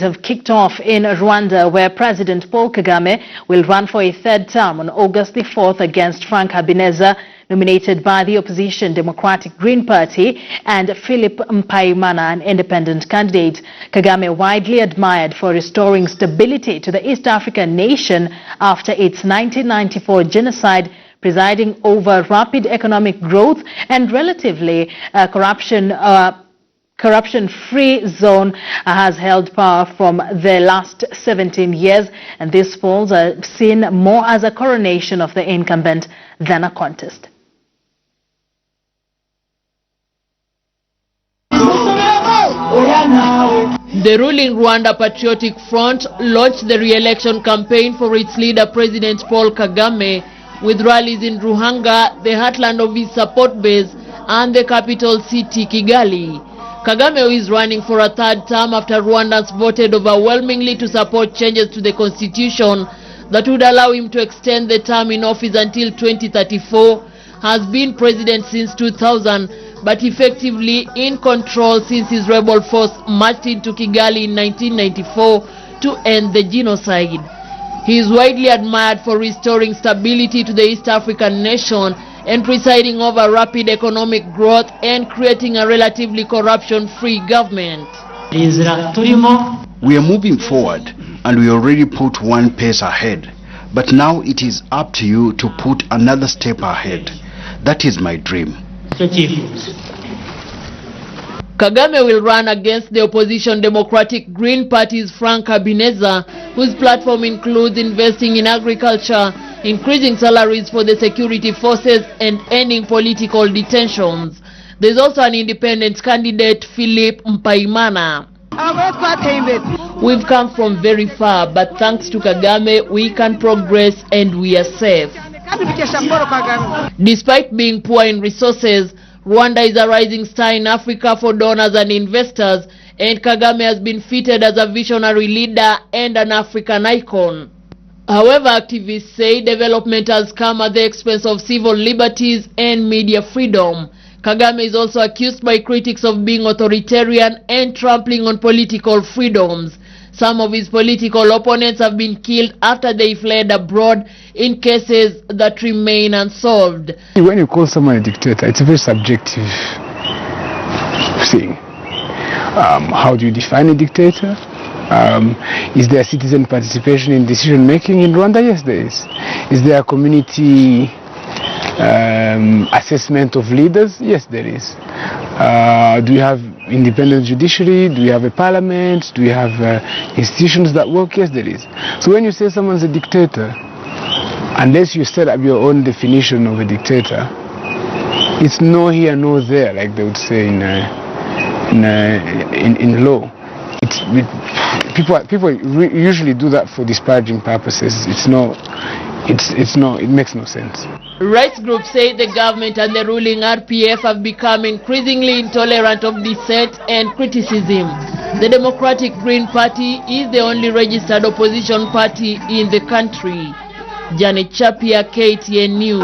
Have kicked off in Rwanda, where President Paul Kagame will run for a third term on August the 4th against Frank Habineza, nominated by the opposition Democratic Green Party, and Philip Mpayimana, an independent candidate. Kagame, widely admired for restoring stability to the East African nation after its 1994 genocide, presiding over rapid economic growth and relatively corruption-free zone, has held power from the last 17 years, and these polls are seen more as a coronation of the incumbent than a contest. The ruling Rwanda Patriotic Front launched the re-election campaign for its leader, President Paul Kagame, with rallies in Ruhanga, the heartland of his support base, and the capital city, Kigali. Kagame, who is running for a third term after Rwandans voted overwhelmingly to support changes to the constitution that would allow him to extend the term in office until 2034, has been president since 2000, but effectively in control since his rebel force marched into Kigali in 1994 to end the genocide. He is widely admired for restoring stability to the East African nation and presiding over rapid economic growth and creating a relatively corruption-free government. We are moving forward, and we already put one pace ahead. But now it is up to you to put another step ahead. That is my dream. Kagame will run against the opposition Democratic Green Party's Frank Habineza, whose platform includes investing in agriculture, increasing salaries for the security forces, and ending political detentions. There is also an independent candidate, Philip Mpayimana. We've come from very far, but thanks to Kagame, we can progress and we are safe. Despite being poor in resources, Rwanda is a rising star in Africa for donors and investors, and Kagame has been feted as a visionary leader and an African icon. However, activists say development has come at the expense of civil liberties and media freedom. Kagame is also accused by critics of being authoritarian and trampling on political freedoms. Some of his political opponents have been killed after they fled abroad in cases that remain unsolved. When you call someone a dictator, it's a very subjective thing. How do you define a dictator? Is there citizen participation in decision making in Rwanda? Yes, there is. Is there a community assessment of leaders? Yes, there is. Do you have independent judiciary? Do you have a parliament? Do you have institutions that work? Yes, there is. So when you say someone's a dictator, unless you set up your own definition of a dictator, it's no here, no there, like they would say in law. People usually do that for disparaging purposes. It makes no sense. Rights groups say the government and the ruling RPF have become increasingly intolerant of dissent and criticism. The Democratic Green Party is the only registered opposition party in the country. Janet Chapia, KTN News.